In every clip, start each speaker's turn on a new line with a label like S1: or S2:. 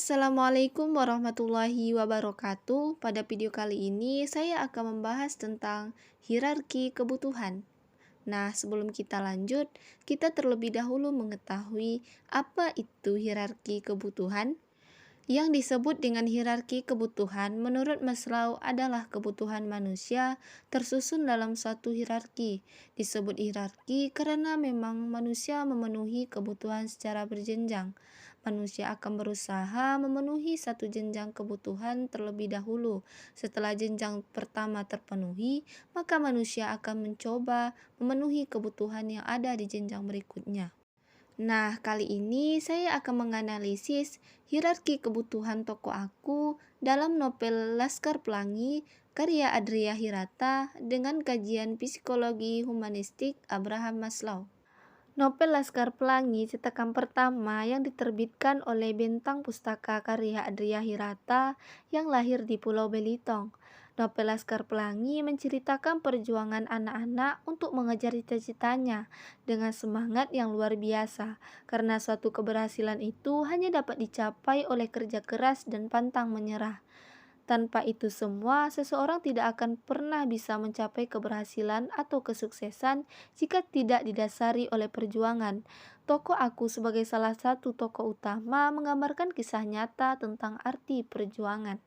S1: Assalamualaikum warahmatullahi wabarakatuh. Pada video kali ini saya akan membahas tentang hierarki kebutuhan. Nah, sebelum kita lanjut, kita terlebih dahulu mengetahui apa itu hierarki kebutuhan. Yang disebut dengan hierarki kebutuhan menurut Maslow adalah kebutuhan manusia tersusun dalam suatu hierarki. Disebut hierarki karena memang manusia memenuhi kebutuhan secara berjenjang. Manusia akan berusaha memenuhi satu jenjang kebutuhan terlebih dahulu. Setelah jenjang pertama terpenuhi, maka manusia akan mencoba memenuhi kebutuhan yang ada di jenjang berikutnya. Nah, kali ini saya akan menganalisis hierarki kebutuhan tokoh aku dalam novel Laskar Pelangi karya Adria Hirata dengan kajian psikologi humanistik Abraham Maslow. Novel Laskar Pelangi cetakan pertama yang diterbitkan oleh Bentang Pustaka karya Adria Hirata yang lahir di Pulau Belitung. Novel Laskar Pelangi menceritakan perjuangan anak-anak untuk mengejar cita-citanya dengan semangat yang luar biasa, karena suatu keberhasilan itu hanya dapat dicapai oleh kerja keras dan pantang menyerah. Tanpa itu semua, seseorang tidak akan pernah bisa mencapai keberhasilan atau kesuksesan jika tidak didasari oleh perjuangan. Tokoh aku sebagai salah satu tokoh utama menggambarkan kisah nyata tentang arti perjuangan.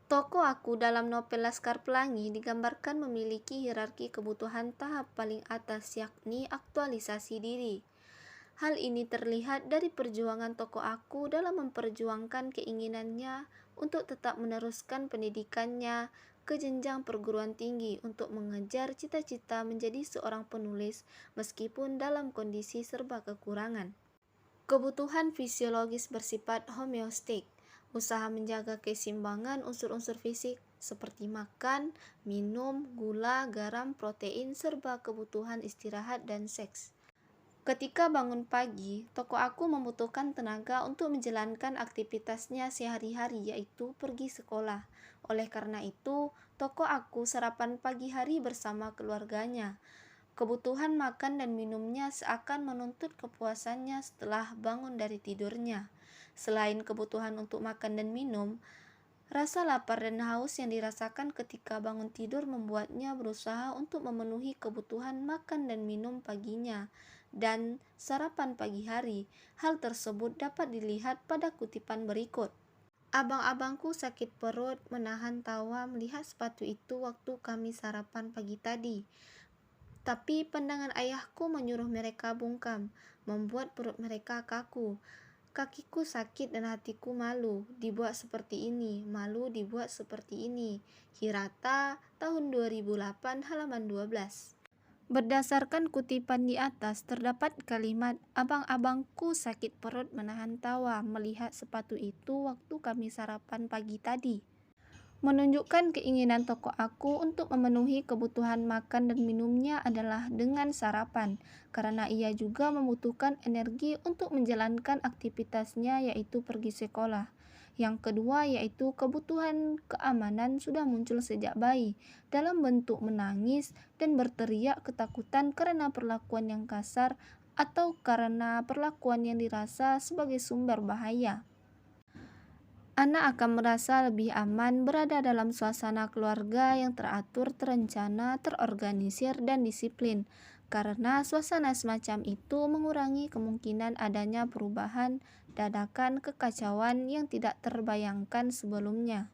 S1: Tokoh aku dalam novel Laskar Pelangi digambarkan memiliki hierarki kebutuhan tahap paling atas, yakni aktualisasi diri. Hal ini terlihat dari perjuangan tokoh aku dalam memperjuangkan keinginannya untuk tetap meneruskan pendidikannya ke jenjang perguruan tinggi untuk mengejar cita-cita menjadi seorang penulis meskipun dalam kondisi serba kekurangan. Kebutuhan fisiologis bersifat homeostik, usaha menjaga keseimbangan unsur-unsur fisik seperti makan, minum, gula, garam, protein, serba kebutuhan istirahat dan seks. Ketika bangun pagi, tokoh aku membutuhkan tenaga untuk menjalankan aktivitasnya sehari-hari, yaitu pergi sekolah. Oleh karena itu, tokoh aku sarapan pagi hari bersama keluarganya. Kebutuhan makan dan minumnya seakan menuntut kepuasannya setelah bangun dari tidurnya. Selain kebutuhan untuk makan dan minum, rasa lapar dan haus yang dirasakan ketika bangun tidur membuatnya berusaha untuk memenuhi kebutuhan makan dan minum paginya dan sarapan pagi hari. Hal tersebut dapat dilihat pada kutipan berikut. Abang-abangku sakit perut menahan tawa melihat sepatu itu waktu kami sarapan pagi tadi. Tapi pandangan ayahku menyuruh mereka bungkam, membuat perut mereka kaku. Kakiku sakit dan hatiku malu, dibuat seperti ini, malu dibuat seperti ini. Hirata, tahun 2008, halaman 12. Berdasarkan kutipan di atas, terdapat kalimat, abang-abangku sakit perut menahan tawa melihat sepatu itu waktu kami sarapan pagi tadi. Menunjukkan keinginan tokoh aku untuk memenuhi kebutuhan makan dan minumnya adalah dengan sarapan, karena ia juga membutuhkan energi untuk menjalankan aktivitasnya yaitu pergi sekolah. Yang kedua yaitu kebutuhan keamanan sudah muncul sejak bayi, dalam bentuk menangis dan berteriak ketakutan karena perlakuan yang kasar atau karena perlakuan yang dirasa sebagai sumber bahaya. Anak akan merasa lebih aman berada dalam suasana keluarga yang teratur, terencana, terorganisir, dan disiplin, karena suasana semacam itu mengurangi kemungkinan adanya perubahan dadakan kekacauan yang tidak terbayangkan sebelumnya.